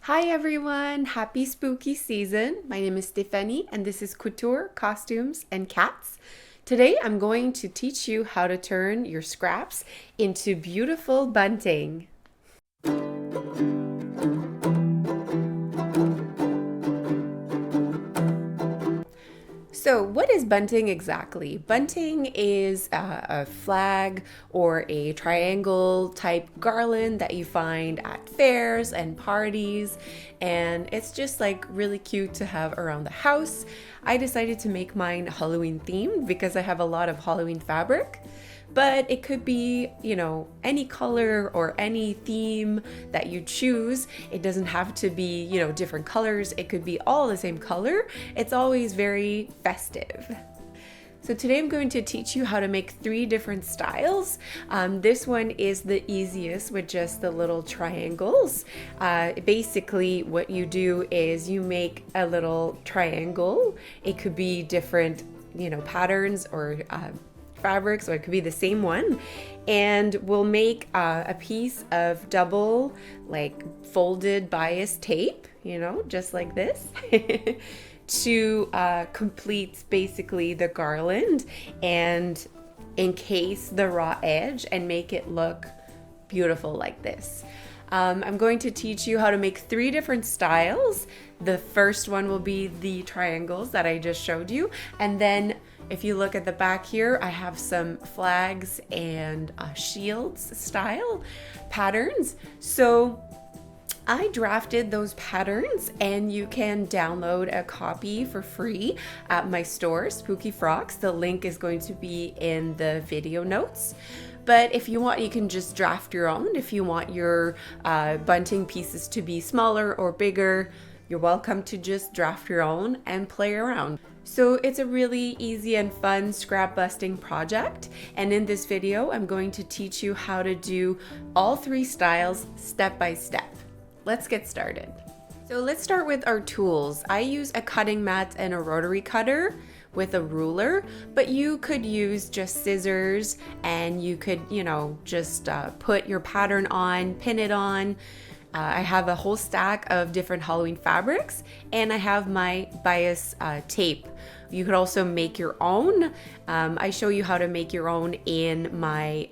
Hi everyone, happy spooky season. My name is Stephanie and this is Couture, Costumes, and Cats. Today I'm going to teach you how to turn your scraps into beautiful bunting. So, what is bunting exactly? Bunting is a flag or a triangle type garland that you find at fairs and parties, and it's just like really cute to have around the house. I decided to make mine Halloween themed because I have a lot of Halloween fabric. But it could be, any color or any theme that you choose. It doesn't have to be, different colors. It could be all the same color. It's always very festive. So today I'm going to teach you how to make 3 different styles. This one is the easiest with just the little triangles. Basically what you do is you make a little triangle. It could be different, patterns or fabric, so it could be the same one, and we'll make a piece of double folded bias tape, just like this to complete basically the garland and encase the raw edge and make it look beautiful like this. I'm going to teach you how to make 3 different styles. The first one will be the triangles that I just showed you, and then if you look at the back here, I have some flags and shields style patterns. So I drafted those patterns and you can download a copy for free at my store, Spooky Frocks. The link is going to be in the video notes. But if you want, you can just draft your own. If you want your bunting pieces to be smaller or bigger, you're welcome to just draft your own and play around. So it's a really easy and fun scrap busting project, and in this video I'm going to teach you how to do all 3 styles step by step. Let's get started. So let's start with our tools. I use a cutting mat and a rotary cutter with a ruler, but you could use just scissors and you could, just put your pattern on, pin it on. I have a whole stack of different Halloween fabrics, and I have my bias tape. You could also make your own. I show you how to make your own in my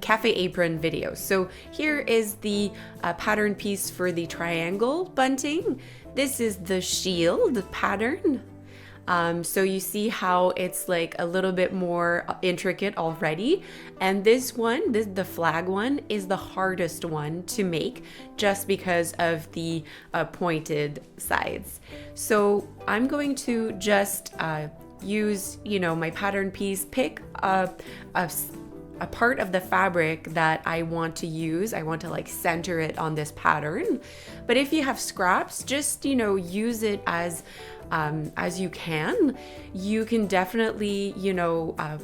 cafe apron video. So here is the pattern piece for the triangle bunting. This is the shield pattern. So you see how it's like a little bit more intricate already. And this one, the flag one, is the hardest one to make just because of the pointed sides. So I'm going to just use, my pattern piece, pick a part of the fabric that I want to use. I want to center it on this pattern. But if you have scraps, just, use it as you can. You can definitely,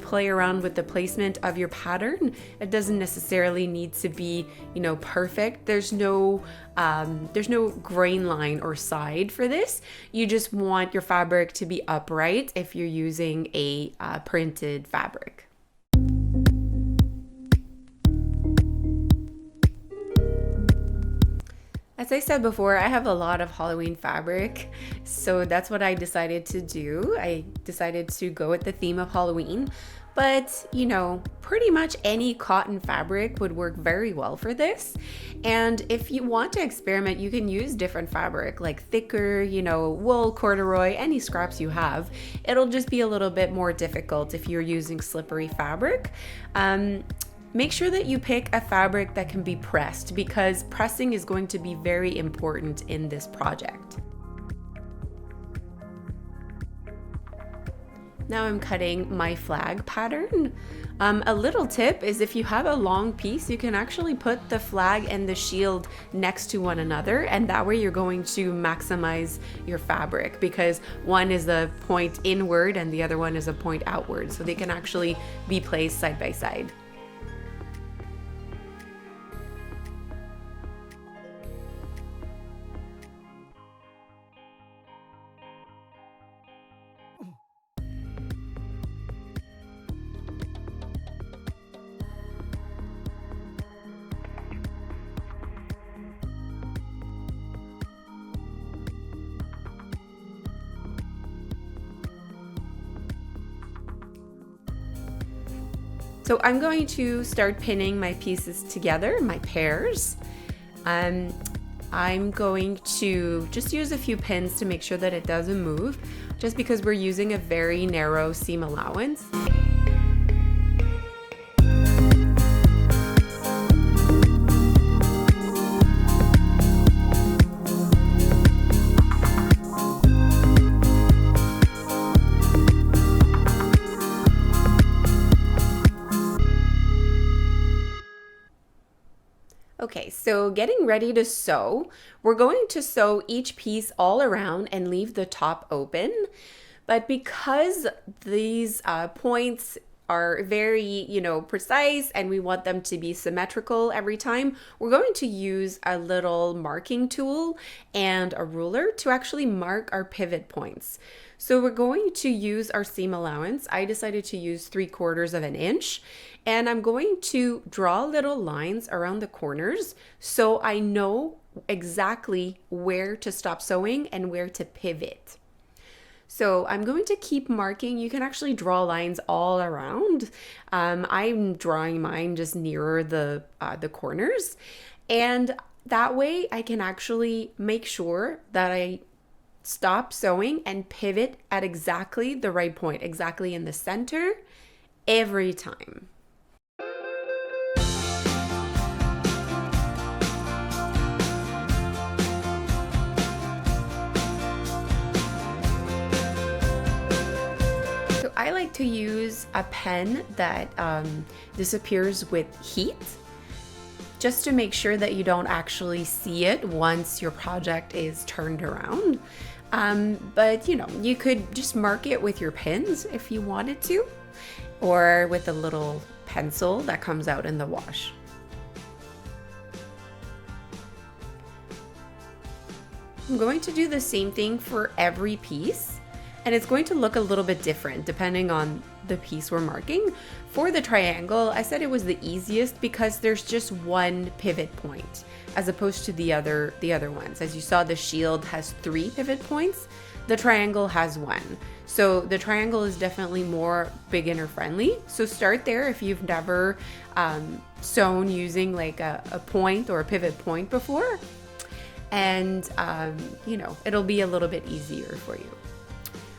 play around with the placement of your pattern. It doesn't necessarily need to be, perfect. There's no grain line or side for this. You just want your fabric to be upright if you're using a printed fabric. As I said before, I have a lot of Halloween fabric, so that's what I decided to do. I decided to go with the theme of Halloween, but pretty much any cotton fabric would work very well for this. And if you want to experiment, you can use different fabric, like thicker, wool, corduroy, any scraps you have. It'll just be a little bit more difficult if you're using slippery fabric. Make sure that you pick a fabric that can be pressed, because pressing is going to be very important in this project. Now I'm cutting my flag pattern. A little tip is if you have a long piece, you can actually put the flag and the shield next to one another, and that way you're going to maximize your fabric, because one is a point inward and the other one is a point outward, so they can actually be placed side by side. So I'm going to start pinning my pieces together, my pairs. I'm going to just use a few pins to make sure that it doesn't move, just because we're using a very narrow seam allowance. Okay, so getting ready to sew, we're going to sew each piece all around and leave the top open. But because these points are very, precise and we want them to be symmetrical every time, we're going to use a little marking tool and a ruler to actually mark our pivot points. So we're going to use our seam allowance. I decided to use 3/4 of an inch, and I'm going to draw little lines around the corners so I know exactly where to stop sewing and where to pivot. So I'm going to keep marking. You can actually draw lines all around. I'm drawing mine just nearer the corners, and that way I can actually make sure that I stop sewing and pivot at exactly the right point, exactly in the center every time. So I like to use a pen that disappears with heat, just to make sure that you don't actually see it once your project is turned around. But you could just mark it with your pins if you wanted to, or with a little pencil that comes out in the wash. I'm going to do the same thing for every piece, and it's going to look a little bit different depending on the piece we're marking. For the triangle, I said it was the easiest because there's just one pivot point as opposed to the other ones. As you saw, the shield has 3 pivot points. The triangle has 1. So the triangle is definitely more beginner friendly. So start there if you've never sewn using like a point or a pivot point before. And it'll be a little bit easier for you.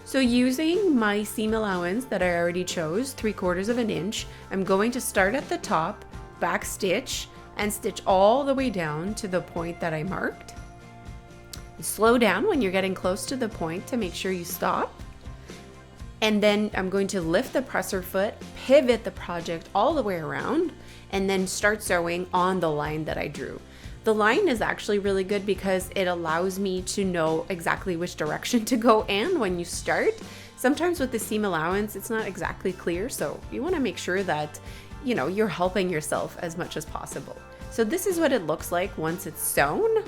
So using my seam allowance that I already chose, 3/4 of an inch, I'm going to start at the top, back stitch, and stitch all the way down to the point that I marked. Slow down when you're getting close to the point to make sure you stop. And then I'm going to lift the presser foot, pivot the project all the way around, and then start sewing on the line that I drew. The line is actually really good because it allows me to know exactly which direction to go in when you start. Sometimes with the seam allowance, it's not exactly clear, so you want to make sure that you're helping yourself as much as possible. So this is what it looks like once it's sewn,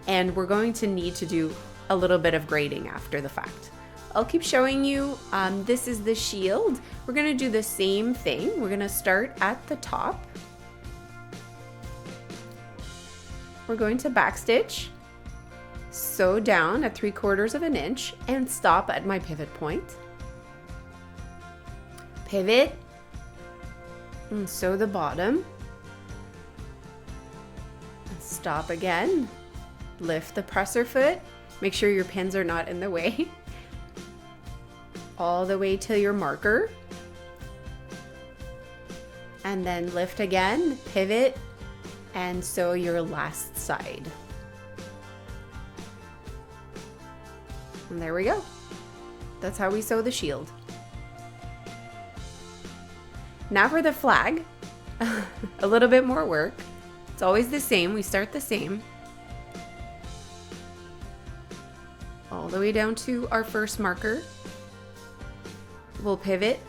and we're going to need to do a little bit of grading after the fact. I'll keep showing you. This is the shield. We're going to do the same thing. We're going to start at the top. We're going to backstitch, sew down at 3/4 of an inch, and stop at my pivot point. Pivot, and sew the bottom. Stop again. Lift the presser foot. Make sure your pins are not in the way. All the way to your marker. And then lift again, pivot, and sew your last side. And there we go. That's how we sew the shield. Now for the flag. A little bit more work. It's always the same. We start the same. All the way down to our first marker. We'll pivot.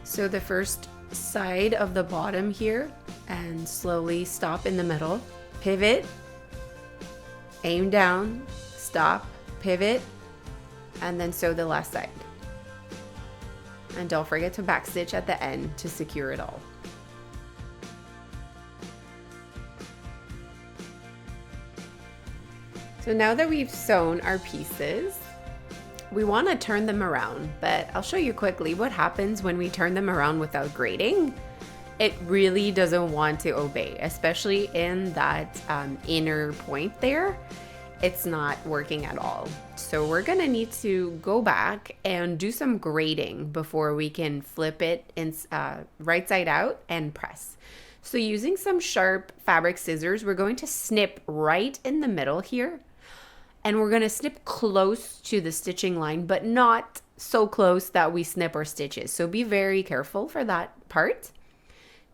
So the first side of the bottom here, and slowly stop in the middle. Pivot, aim down, stop, pivot, and then sew the last side. And don't forget to backstitch at the end to secure it all. So now that we've sewn our pieces, We want to turn them around, but I'll show you quickly what happens when we turn them around without grating. It really doesn't want to obey, especially in that inner point there. It's not working at all. So we're gonna need to go back and do some grating before we can flip it in, right side out and press. So using some sharp fabric scissors, we're going to snip right in the middle here. And we're gonna snip close to the stitching line, but not so close that we snip our stitches. So be very careful for that part.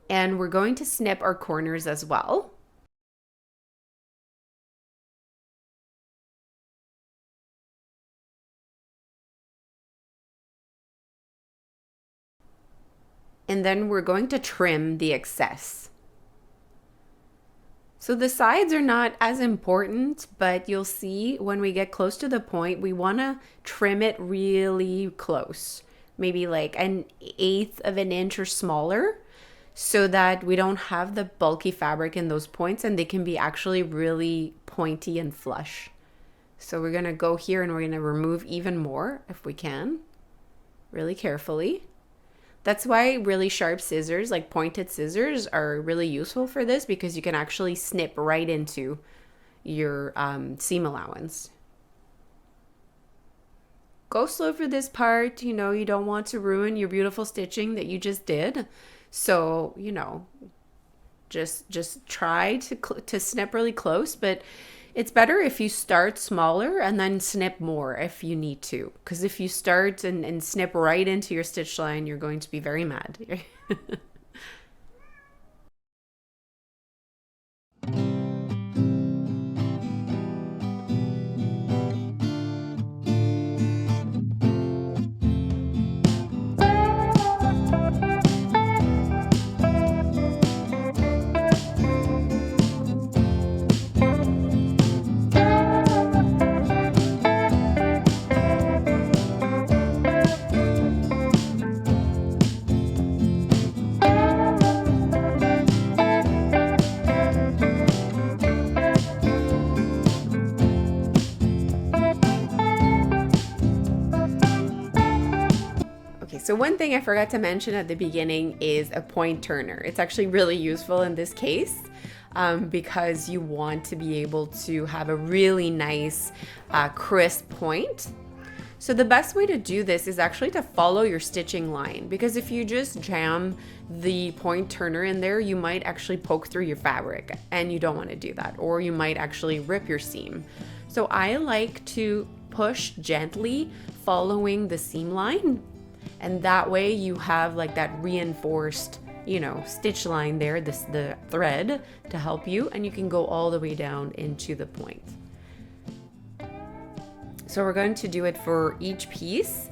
And we're going to snip our corners as well. And then we're going to trim the excess. So the sides are not as important, but you'll see when we get close to the point, we want to trim it really close, maybe like 1/8 of an inch or smaller, so that we don't have the bulky fabric in those points and they can be actually really pointy and flush. So we're gonna go here and we're gonna remove even more if we can, really carefully. That's why really sharp scissors, like pointed scissors, are really useful for this, because you can actually snip right into your seam allowance. Go slow for this part, you know, you don't want to ruin your beautiful stitching that you just did. So, you know, just try to snip really close, but it's better if you start smaller and then snip more if you need to. Because if you start and snip right into your stitch line, you're going to be very mad. Okay, so one thing I forgot to mention at the beginning is a point turner. It's actually really useful in this case because you want to be able to have a really nice crisp point. So the best way to do this is actually to follow your stitching line, because if you just jam the point turner in there, you might actually poke through your fabric, and you don't want to do that, or you might actually rip your seam. So I like to push gently following the seam line, and that way you have like that reinforced, you know, stitch line there, the thread to help you, and you can go all the way down into the point. So we're going to do it for each piece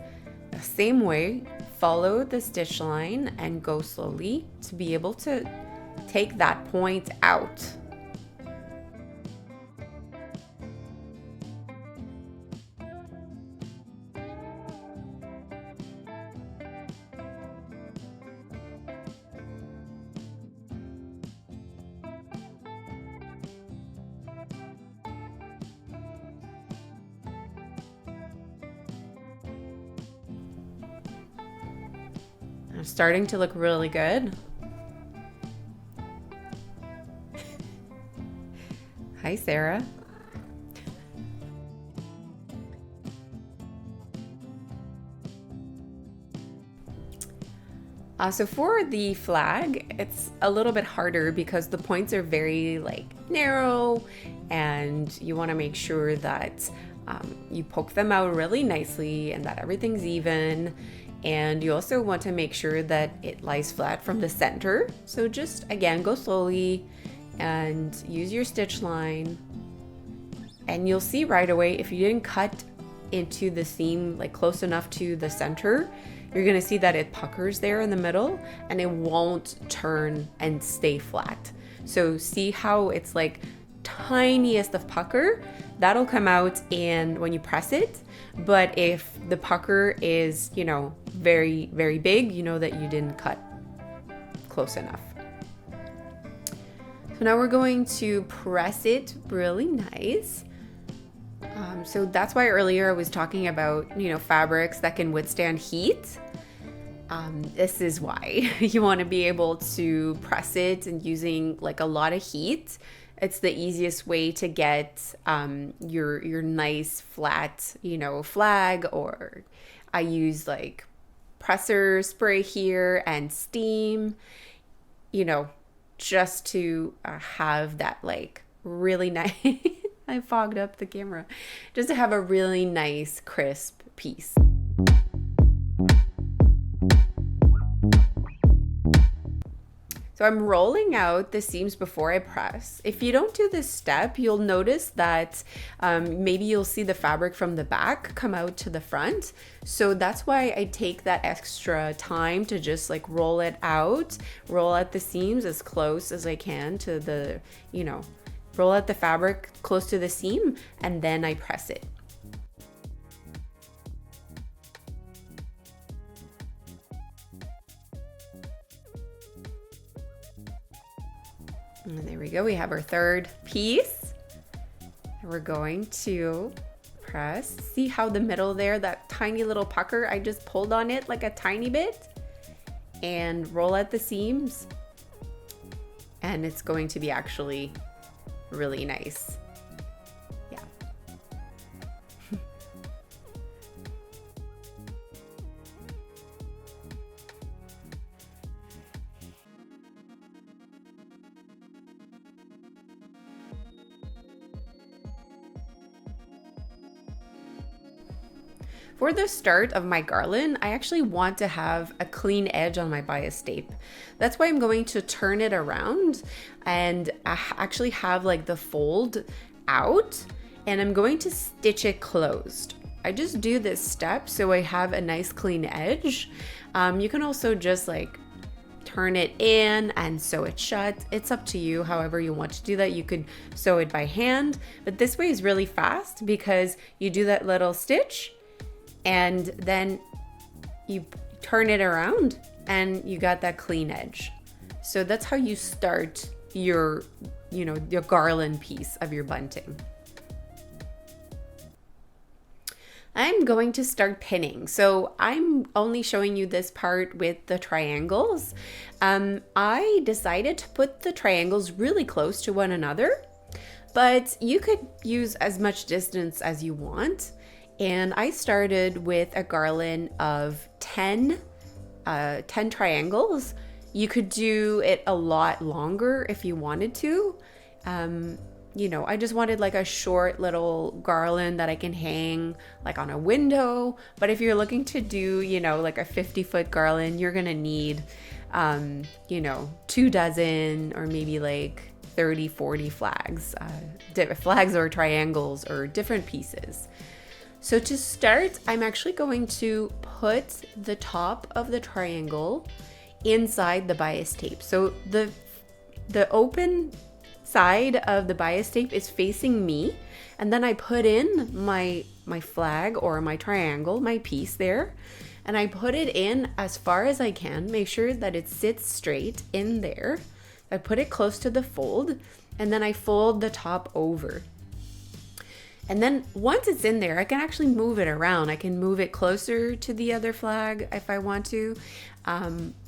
the same way. Follow the stitch line and go slowly to be able to take that point out. Starting to look really good. Hi, Sarah. So for the flag, it's a little bit harder because the points are very like narrow, and you want to make sure that you poke them out really nicely and that everything's even. And you also want to make sure that it lies flat from the center. So just again, go slowly and use your stitch line. And you'll see right away, if you didn't cut into the seam like close enough to the center, you're gonna see that it puckers there in the middle and it won't turn and stay flat. So see how it's like tiniest of pucker? That'll come out in when you press it. But if the pucker is, you know, very, very big, you know that you didn't cut close enough. So now we're going to press it really nice. So that's why earlier I was talking about, fabrics that can withstand heat. This is why you want to be able to press it and using like a lot of heat. It's the easiest way to get your nice flat, flag. Or I use like presser spray here and steam, just to have that like really nice. I fogged up the camera. Just to have a really nice crisp piece. So I'm rolling out the seams before I press. If you don't do this step, you'll notice that maybe you'll see the fabric from the back come out to the front. So that's why I take that extra time to just like roll it out, roll out the seams as close as I can to the, roll out the fabric close to the seam, and then I press it. And there we go, we have our third piece. And we're going to press. See how the middle there, that tiny little pucker, I just pulled on it like a tiny bit and roll out the seams. And it's going to be actually really nice. Yeah. For the start of my garland, I actually want to have a clean edge on my bias tape. That's why I'm going to turn it around and actually have like the fold out, and I'm going to stitch it closed. I just do this step so I have a nice clean edge. You can also just like turn it in and sew it shut. It's up to you however you want to do that. You could sew it by hand, but this way is really fast because you do that little stitch and then you turn it around and you got that clean edge. So that's how you start your, your garland piece of your bunting. I'm going to start pinning. So I'm only showing you this part with the triangles. I decided to put the triangles really close to one another, but you could use as much distance as you want. And I started with a garland of 10 triangles. You could do it a lot longer if you wanted to. I just wanted like a short little garland that I can hang like on a window. But if you're looking to do, like a 50-foot garland, you're gonna need, 2 dozen or maybe like 30, 40 flags, flags or triangles or different pieces. So to start, I'm actually going to put the top of the triangle inside the bias tape. So the open side of the bias tape is facing me, and then I put in my flag or my triangle, my piece there, and I put it in as far as I can, make sure that it sits straight in there. I put it close to the fold, and then I fold the top over. And then once it's in there, I can actually move it around. I can move it closer to the other flag if I want to,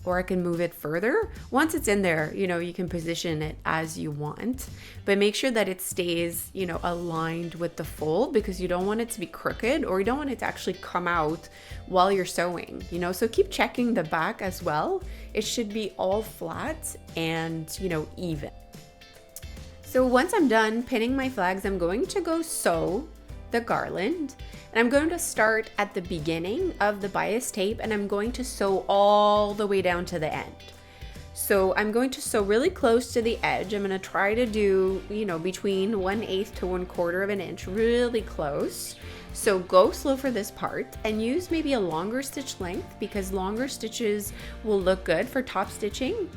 or I can move it further. Once it's in there, you can position it as you want, but make sure that it stays, aligned with the fold, because you don't want it to be crooked, or you don't want it to actually come out while you're sewing, so keep checking the back as well. It should be all flat and, even. So once I'm done pinning my flags, I'm going to go sew the garland, and I'm going to start at the beginning of the bias tape, and I'm going to sew all the way down to the end. So I'm going to sew really close to the edge. I'm going to try to do, between 1/8 to 1/4 of an inch, really close. So go slow for this part and use maybe a longer stitch length, because longer stitches will look good for top stitching.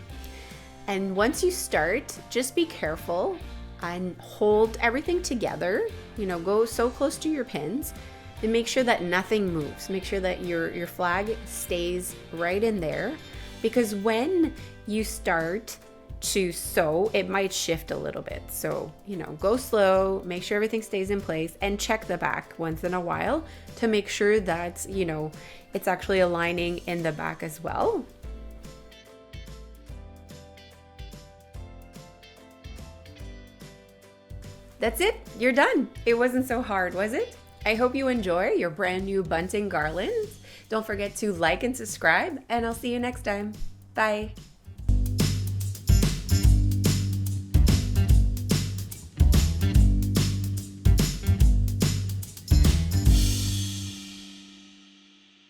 And once you start, just be careful and hold everything together, go so close to your pins, and make sure that nothing moves. Make sure that your flag stays right in there, because when you start to sew, it might shift a little bit. So, go slow, make sure everything stays in place, and check the back once in a while to make sure that, it's actually aligning in the back as well. That's it. You're done. It wasn't so hard, was it? I hope you enjoy your brand new bunting garlands. Don't forget to like and subscribe, and I'll see you next time. Bye.